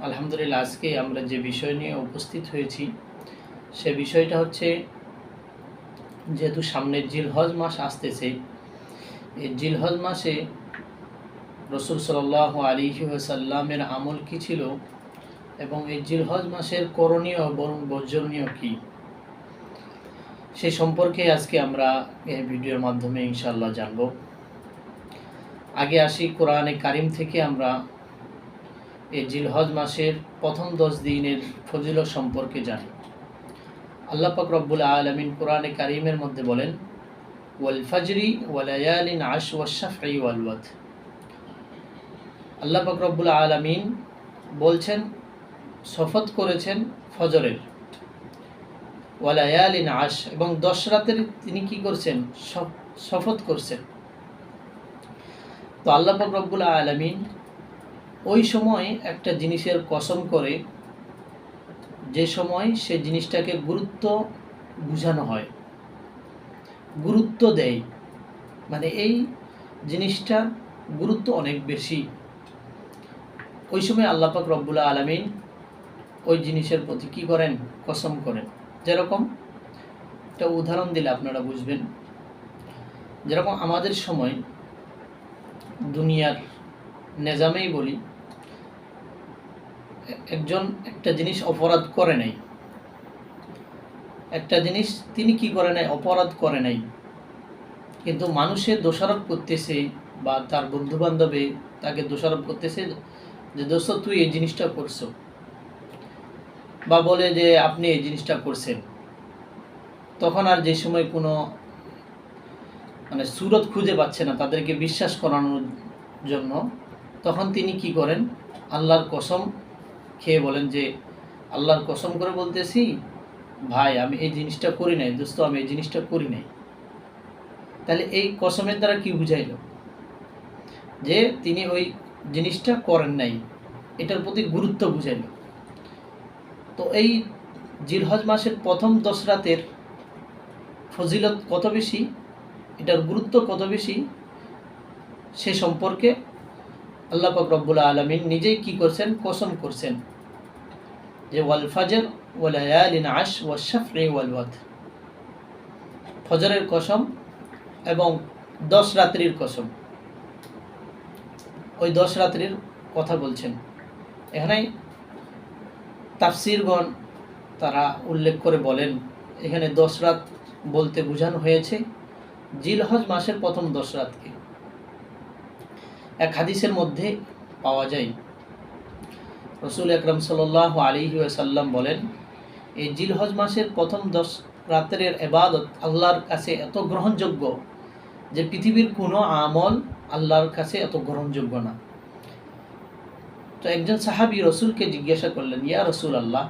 আলহামদুলিল্লাহ, আজকে আমরা যে বিষয় নিয়ে উপস্থিত হয়েছি সে বিষয়টা হচ্ছে, যেহেতু সামনে জিলহজ মাস আসতেছে, এই জিলহজ মাসে রসুল সাল্লাল্লাহু আলাইহি ওয়াসাল্লামের আমল কী ছিল এবং এই জিলহজ মাসের করণীয় এবং বর্জনীয় কী, সে সম্পর্কে আজকে আমরা এই ভিডিওর মাধ্যমে ইনশাআল্লাহ জানব। আগে আসি কোরআনে কারিম থেকে। আমরা এই জিলহজ মাসের প্রথম 10 দিনের ফজিলত সম্পর্কে জানি। আল্লাহ পাক রব্বুল আলামিন কোরআনে কারিমের মধ্যে বলেন, ওয়াল ফাজরি ওয়া লায়ালিন আশ ওয়াশ শাফঈ ওয়াল ওয়াতর। আল্লাহ পাক রব্বুল আলামিন বলছেন, শপথ করেছেন ফজরের, ওয়া লায়ালিন আশ, এবং 10 রাতের তিনি কি করছেন, শপথ করছেন। তো আল্লাহ পাক রব্বুল আলামিন ওই সময় একটা জিনিসের কসম করে যে সময় সে জিনিসটাকে গুরুত্ব বুঝানো হয়, গুরুত্ব দেয়, মানে এই জিনিসটা গুরুত্ব অনেক বেশি, ওই সময় আল্লাহ পাক রব্বুল আলামিন ওই জিনিসের প্রতি কী করেন, কসম করেন। যেরকম একটা উদাহরণ দিলে আপনারা বুঝবেন। যেরকম আমাদের সময় দুনিয়ার নিজামেই বলি, একজন একটা জিনিস অপরাধ করে নাই, একটা জিনিস তিনি কি করে নাই, অপরাধ করে নাই, কিন্তু মানুষের দোষারোপ করতেছে বা তার বন্ধু বান্ধবে তাকে দোষারোপ করতেছে যে দোস্ত তুই এই জিনিসটা করছো, বা বলে যে আপনি এই জিনিসটা করছেন। তখন আর যে সময় কোনো সুরত খুঁজে পাচ্ছে না তাদেরকে বিশ্বাস করানোর জন্য, তখন তিনি কি করেন, আল্লাহর কসম খেয়ে বলেন যে আল্লাহর কসম করে বলতেছি ভাই আমি এই জিনিসটা করি নাই, দোস্ত আমি এই জিনিসটা করি নাই। তাহলে এই কসমের দ্বারা কি বুঝাইল, যে তিনি ওই জিনিসটা করেন নাই, এটার প্রতি গুরুত্ব বুঝাইল। তো এই জিলহজ মাসের প্রথম 10 রাতের ফজিলত কত বেশি, এটার গুরুত্ব কত বেশি, সে সম্পর্কে আল্লাহ পাক রব্বুল আলামিন নিজেই কি করছেন, কসম করছেন যে ওয়াল ফাজর ওয়া লায়ালিন আশ ওয়াশ শাফঈ ওয়াল ওয়াতর, ফজরের কসম এবং 10 রাত্রির কসম। ওই 10 রাত্রির কথা বলছেন এখানে। তাফসীরগণ তারা উল্লেখ করে বলেন, এখানে 10 রাত বলতে বোঝানো হয়েছে জিলহজ মাসের প্রথম 10 রাতকে। এক হাদিসের মধ্যে পাওয়া যায়, রসুল আকরাম সাল্লাল্লাহু আলাইহি ওয়াসাল্লাম বলেন, এই জিলহজ মাসের প্রথম 10 রাতের ইবাদত আল্লাহর কাছে এত গ্রহণযোগ্য যে পৃথিবীর কোনো আমল আল্লাহর কাছে এত গ্রহণযোগ্য না। তো একজন সাহাবী রসুলকে জিজ্ঞাসা করলেন, ইয়া রসুল আল্লাহ,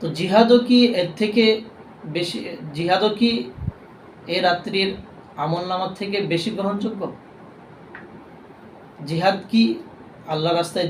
তো জিহাদও কি এর থেকে বেশি, জিহাদও কি এই রাত্রির আমল নামার থেকে বেশি গ্রহণযোগ্য? জিহাদ কি আল্লাহ রাস্তায়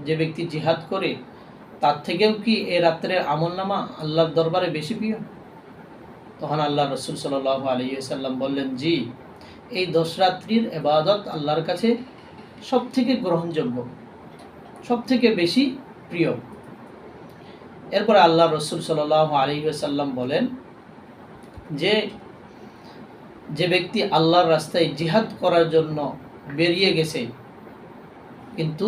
যে ব্যক্তি জিহাদ করে তার থেকেও কি এ রাত্রের আমল নামা আল্লাহর দরবারে বেশি প্রিয়? তখন আল্লাহ রসুল সাল্লাল্লাহু আলাইহি ওয়াসাল্লাম বললেন, জি, এই 10 রাত্রির ইবাদত আল্লাহর কাছে সব থেকে গ্রহণযোগ্য, সব থেকে বেশি প্রিয়। এরপরে আল্লাহ রসুল সাল্লাল্লাহু আলাইহি ওয়াসাল্লাম বলেন যে ব্যক্তি আল্লাহর রাস্তায় জিহাদ করার জন্য বেরিয়ে গেছে কিন্তু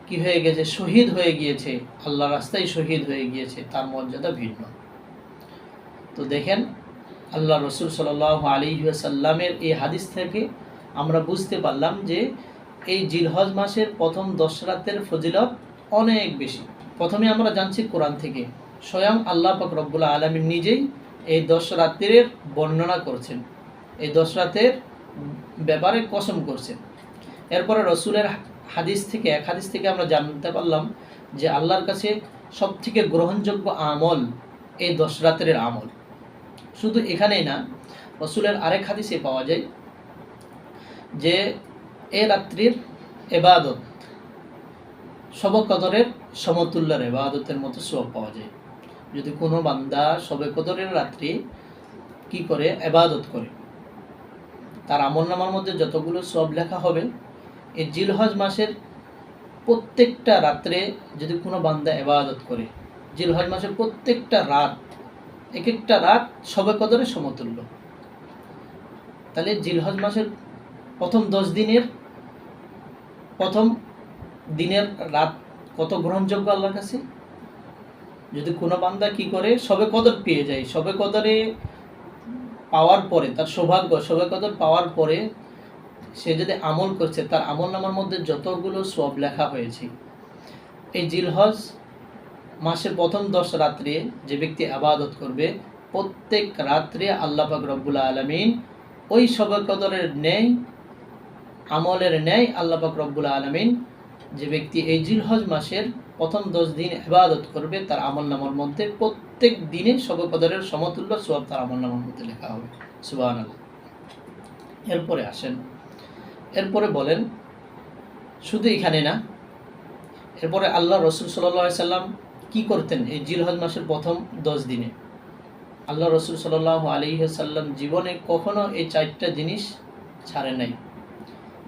কি হয়ে গেছে, শহীদ হয়ে গিয়েছে, আল্লাহর রাস্তায় শহীদ হয়ে গিয়েছে, তার মর্যাদা ভিন্ন। তো দেখেন, আল্লাহ রসুল সাল্লাল্লাহু আলাইহি ওয়াসাল্লামের এই হাদিস থেকে আমরা বুঝতে পারলাম যে এই জিলহজ মাসের প্রথম 10 রাতের ফজিলত অনেক বেশি। প্রথমে আমরা জানছি কোরআন থেকে, স্বয়ং আল্লাহ পাক রব্বুল আলামিন নিজেই এই 10 রাতের বর্ণনা করছেন, এই 10 রাতের ব্যাপারে কসম করছেন। এরপরে রসুলের হাদিস থেকে, এক হাদিস থেকে আমরা জানতে পারলাম যে আল্লাহর কাছে সব থেকে গ্রহণযোগ্য আমল এই 10 রাতের আমল। শুধু এখানেই না, রসুলের আরেক হাদিসে পাওয়া যায় যে এ রাত্রির ইবাদত শবে কদরের সমতুল্যের ইবাদতের মতো সওয়াব পাওয়া যায়। যদি কোনো বান্দা শবে কদরের রাত্রি কি করে, ইবাদত করে, তার আমলনামার মধ্যে যতগুলো সওয়াব লেখা হবে এই জিলহজ মাসের প্রত্যেকটা রাত্রে যদি কোনো বান্দা ইবাদত করে, জিলহজ মাসের প্রত্যেকটা রাত, এক একটা রাত শবে কদরের সমতুল্য। তাহলে জিলহজ মাসের প্রথম 10 দিনের প্রথম দিনের রাত কত গ্রহণযোগ্য আল্লাহর কাছে? যদি কোনো বান্দা কি করে শবে কদর পেয়ে যায়, শবে কদরে পাওয়ার পরে তার সৌভাগ্য, শবে কদর পাওয়ার পরে সে যদি আমল করছে, তার আমল নামার মধ্যে যতগুলো সওয়াব লেখা হয়েছে, এই জিলহজ মাসের প্রথম 10 রাত্রে যে ব্যক্তি ইবাদত করবে, প্রত্যেক রাত্রে আল্লাহ পাক রব্বুল আলামিন ওই শবে কদরের ন্যায়, আমলের ন্যায় আল্লাহ পাক রব্বুল আলামিন যে ব্যক্তি এই জিলহজ মাসের প্রথম 10 দিন ইবাদত করবে, তার আমল নামার মধ্যে প্রত্যেক দিনে শবে কদরের সমতুল্য সওয়াব তার আমল নামার মধ্যে লেখা হবে। সুবহানাল্লাহ। এরপরে আসেন, এরপরে বলেন শুধু এখানে না, এরপরে আল্লাহ রসুল সাল্লাল্লাহু আলাইহি সাল্লাম কি করতেন এই জিলহজ মাসের প্রথম 10 দিনে? আল্লাহ রসুল সাল্লাল্লাহু আলাইহি সাল্লাম জীবনে কখনো এই 4টা জিনিস ছাড়ে নাই।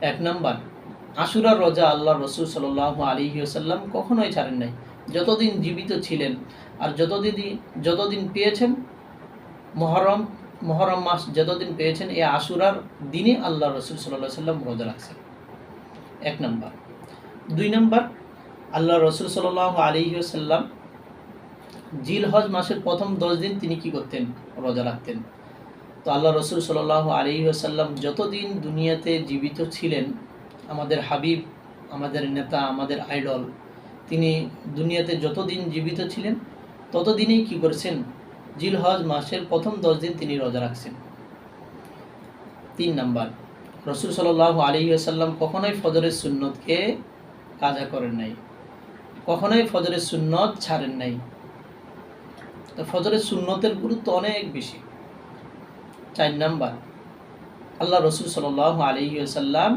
1 নাম্বার, আশুরার রোজা আল্লাহ রসুল সাল্লাল্লাহু আলাইহি সাল্লাম কখনোই ছাড়েন নাই, যতদিন জীবিত ছিলেন। আর যতদিন পেয়েছেন, মহরম মাস যতদিন পেয়েছেন, এই আশুরার দিনে আল্লাহ রসুল সাল্লাল্লাহু আলাইহি সাল্লাম রোজা রাখছেন। 1 নাম্বার। 2 নাম্বার, আল্লাহ রসুল সাল্লাল্লাহু আলাইহি সাল্লাম জিলহজ মাসের প্রথম 10 দিন তিনি কি করতেন? রোজা রাখতেন। তো আল্লাহ রসুল সাল্লাল্লাহু আলাইহি সাল্লাম যতদিন দুনিয়াতে জীবিত ছিলেন, আমাদের হাবিব, আমাদের নেতা, আমাদের আইডল, তিনি দুনিয়াতে যতদিন জীবিত ছিলেন ততদিনেই কি করেছেন? জিলহজ মাসের প্রথম 10 দিন তিনি রোজা রাখছেন। 3 নাম্বার, রসুল সাল্লাল্লাহু আলাইহি সাল্লাম কখনোই ফজরের সুন্নতকে কাজা করেন নাই, কখনোই ফজরের সুন্নত ছাড়েন নাই। তো ফজরের সুন্নতের গুরুত্ব অনেক বেশি। 4 নাম্বার, আল্লাহ রসুল সাল্লাল্লাহু আলাইহি সাল্লাম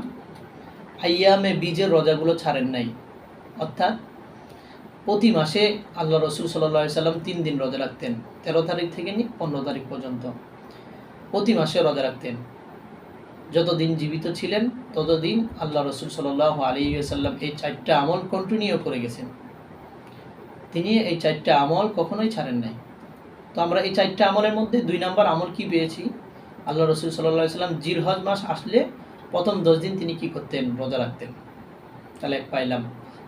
আইয়ামে বীজের রোজাগুলো ছাড়েন নাই, অর্থাৎ প্রতি মাসে আল্লাহ রসুল সাল্লাল্লাহু আলাইহি সাল্লাম 3 দিন রোজা রাখতেন, 13 তারিখ থেকে নিয়ে 15 তারিখ পর্যন্ত প্রতি মাসে রোজা রাখতেন। যতদিন জীবিত ছিলেন ততদিন আল্লাহ রসুল সাল্লাল্লাহু আলাইহি সাল্লাম এই 4টা আমল কন্টিনিউ করে গেছেন। তিনি এই 4টা আমল কখনোই ছাড়েন নাই। তো আমরা এই 4টা আমলের মধ্যে 2 নাম্বার আমল কি পেয়েছি? আল্লাহ রসুল সাল্লাল্লাহু আলাইহি সাল্লাম জিলহজ মাস আসলে প্রথম 10 দিন তিনি কি করতেন? রোজা রাখতেন। তাহলে পাইলাম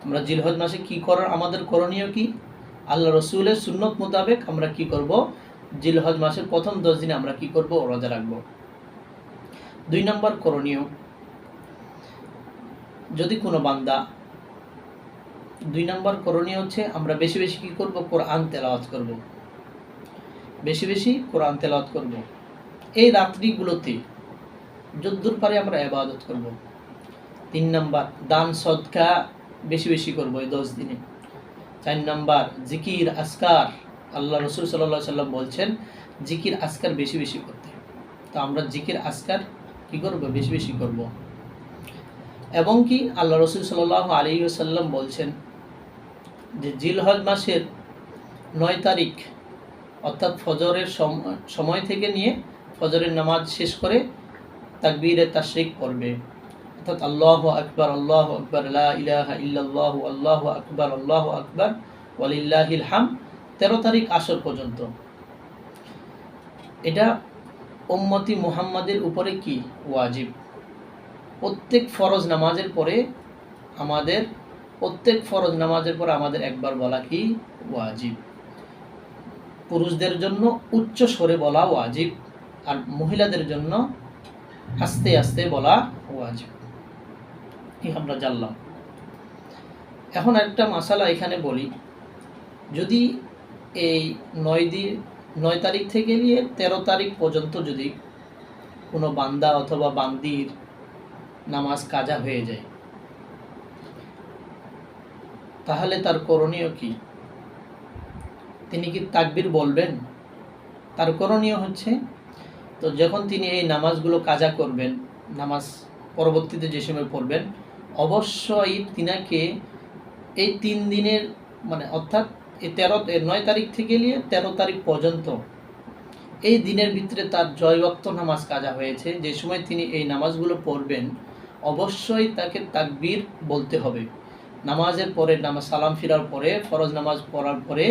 আমরা জিলহজ মাসে কি করার, আমাদের করণীয় কি? আল্লাহ রসুলের সুন্নত মোতাবেক আমরা কি করব? জিলহজ মাসের প্রথম 10 দিনে আমরা কি করব? রোজা রাখবো। 2 নম্বর করণীয়, যদি কোনো বান্দা, 2 নম্বর করণীয় হচ্ছে আমরা বেশি বেশি কি করব? কোরআন তেলাওয়াত করব, বেশি বেশি কোরআন তেলাওয়াত করব। এই রাত্রিগুলোতে যদ্দূর পারে আমরা ইবাদত করব। 3 নাম্বার, দান সদকা বেশি বেশি করব এই 10 দিনে। 4 নাম্বার, জিকির আসকার, আল্লাহ রসুল সাল্লাল্লাহু আলাইহি সাল্লাম বলছেন জিকির আসকার বেশি বেশি করতে। তো আমরা জিকির আসকার কি করব? বেশি বেশি করব। এবং কি আল্লাহ রসুল সাল্লাল্লাহু আলাইহি সাল্লাম বলছেন যে জিলহজ মাসের 9 তারিখ, অর্থাৎ ফজরের সময় থেকে নিয়ে ফজরের নামাজ শেষ করে তাকবীরে তাশরিক পড়বে, অর্থাৎ আল্লাহু আকবার, আল্লাহু আকবার, লা ইলাহা ইল্লাল্লাহু, আল্লাহু আকবার, আল্লাহু আকবার, ওয়ালিল্লাহিল হামদ, 13 তারিখ আসর পর্যন্ত। এটা উম্মতি মুহাম্মাদের উপরে কি? ওয়াজিব। প্রত্যেক ফরজ নামাজের পরে আমাদের একবার বলা কি? ওয়াজিব। পুরুষদের জন্য উচ্চ স্বরে বলা ওয়াজিব, আর মহিলাদের জন্য আস্তে আস্তে বলা ওয়াজিব। কি আমরা জানলাম। এখন একটা মাসালা এখানে বলি, যদি এই 9 তারিখ থেকে নিয়ে 13 তারিখ পর্যন্ত যদি কোনো বান্দা অথবা বান্দির নামাজ কাজা হয়ে যায়, তাহলে তার করণীয় কি? তিনি কি তাকবীর বলবেন? তার করণীয় হচ্ছে, তো যখন তিনি এই নামাজগুলো কাজা করবেন, নামাজ পরবর্তীতে যে সময় পড়বেন, অবশ্যই তিনাকে এই 3 দিনের অর্থাৎ এই 9 তারিখ থেকে নিয়ে 13 তারিখ পর্যন্ত এই দিনের ভিতরে তার জয় ওয়াক্ত নামাজ কাজা হয়েছে, যে সময় তিনি এই নামাজগুলো পড়বেন অবশ্যই তাকে তাকবীর বলতে হবে। নামাজের পরে, নামাজ সালাম ফিরার পরে, ফরজ নামাজ পড়ার পরে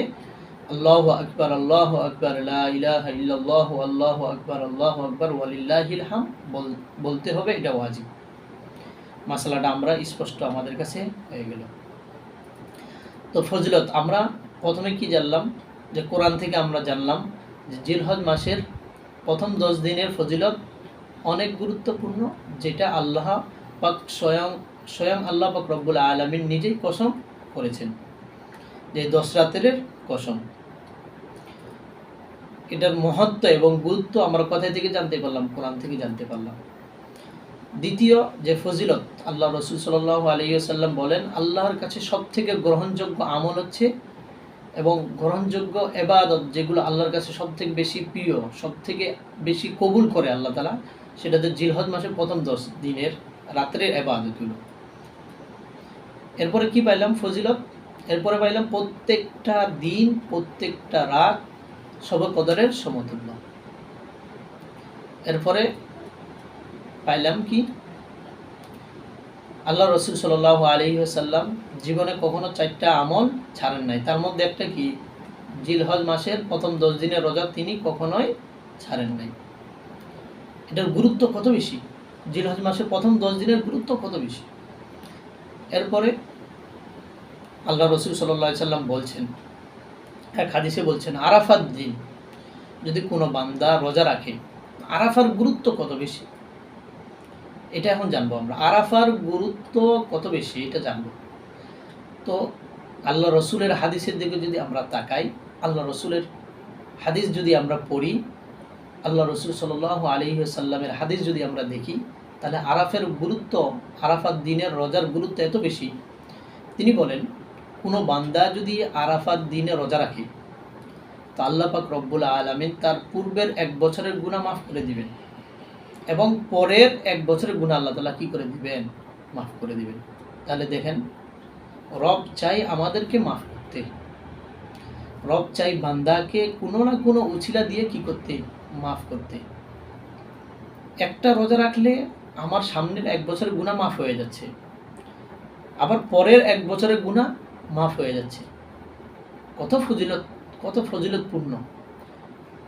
আল্লাহু আকবার, আল্লাহু আকবার, লা ইলাহা ইল্লাল্লাহ, আল্লাহু আকবার ওয়ালিল্লাহিল হামদ বলতে হবে, এটা ওয়াজিব। মাসালাটা আমরা স্পষ্ট আমাদের কাছে হয়ে গেল। তো ফজিলত আমরা প্রথমে কি জানলাম, যে কোরআন থেকে আমরা জানলাম যে জিলহজ মাসের প্রথম 10 দিনের ফজিলত অনেক গুরুত্বপূর্ণ, যেটা আল্লাহ পাক স্বয়ং আল্লাহ পাক রব্বুল আলামিন নিজেই কসম করেছেন, যে 10 রাতের কসম। এটার মহত্ব এবং গুরুত্ব আমরা কোথায় থেকে জানতে পারলাম? কোরআন থেকে জানতে পারলাম। দ্বিতীয় যে ফজিলত, আল্লাহ রসুল সাল্লাল্লাহু আলাইহি ওয়াসাল্লাম বলেন, আল্লাহর কাছে সবথেকে গ্রহণযোগ্য আমল হচ্ছে এবং গ্রহণযোগ্য এবাদত যেগুলো আল্লাহর কাছে সবথেকে বেশি প্রিয়, সবথেকে বেশি কবুল করে আল্লাহ তাআলা, সেটা হচ্ছে জিলহজ মাসের প্রথম 10 দিনের রাত্রের এবাদতগুলো। এরপরে কি পাইলাম ফজিলত? এরপরে পাইলাম প্রত্যেকটা দিন, প্রত্যেকটা রাত শবে কদরের সমতুল্য। এরপরে পাইলাম কি, আল্লাহ রসুল সাল্লাল্লাহু আলাইহি ওয়াসাল্লাম জীবনে কখনো 4টা আমল ছাড়েন নাই। তার মধ্যে একটা কি, জিলহজ মাসের প্রথম 10 দিনের রোজা তিনি কখনোই ছাড়েন নাই। এটার গুরুত্ব কত বেশি, জিলহজ মাসের প্রথম 10 দিনের গুরুত্ব কত বেশি। এরপরে আল্লাহ রসুল সাল্লাল্লাহু আলাইহি ওয়াসাল্লাম বলছেন, এক হাদিসে বলছেন, আরাফার দিন যদি কোনো বান্দা রোজা রাখে, আরাফার গুরুত্ব কত বেশি, এটা এখন জানবো আমরা। আরাফার গুরুত্ব কত বেশি এটা জানবো। তো আল্লাহ রসুলের হাদিসের দিকে যদি আমরা তাকাই, আল্লাহ রসুলের হাদিস যদি আমরা পড়ি, আল্লাহ রসুল সাল্লাল্লাহু আলাইহি ওয়াসাল্লামের হাদিস যদি আমরা দেখি, তাহলে আরাফের গুরুত্ব, আরাফার দিনের রোজার গুরুত্ব এত বেশি। তিনি বলেন, কোনো বান্দা যদি আরাফার দিনে রোজা রাখে, তো আল্লাহ পাক রব্বুল আলামিন তার পূর্বের 1 বছরের গুনাহ মাফ করে দিবেন এবং পরের 1 বছরের গুনাহ আল্লাহ তাআলা কি করে দিবেন? মাফ করে দিবেন। তাহলে দেখেন, রব চাই আমাদেরকে মাফ করতে, রব চাই বান্দাকে কোনো না কোনো উছিলা দিয়ে কি করতে? মাফ করতে। একটা রোজা রাখলে আমার সামনের 1 বছরের গুনাহ মাফ হয়ে যাচ্ছে, আবার পরের 1 বছরের গুনাহ মাফ হয়ে যাচ্ছে। কত ফজিলতপূর্ণ।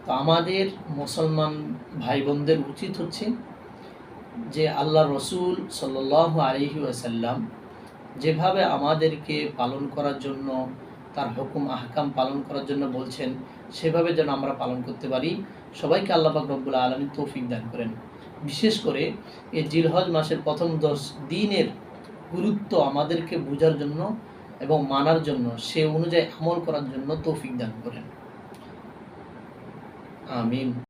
তো আমাদের মুসলমান ভাই বোনদের উচিত হচ্ছে যে আল্লাহ রসুল সাল্লাল্লাহু আলাইহি ওয়াসাল্লাম যেভাবে আমাদেরকে পালন করার জন্য, তার হুকুম আহকাম পালন করার জন্য বলছেন, সেভাবে যেন আমরা পালন করতে পারি। সবাইকে আল্লাহ পাক রব্বুল আলামিন তৌফিক দান করেন। বিশেষ করে এই জিলহজ মাসের প্রথম 10 দিনের গুরুত্ব আমাদেরকে বোঝার জন্য এবং মানার জন্য, সে অনুযায়ী আমল করার জন্য তৌফিক দান করেন। আমিন।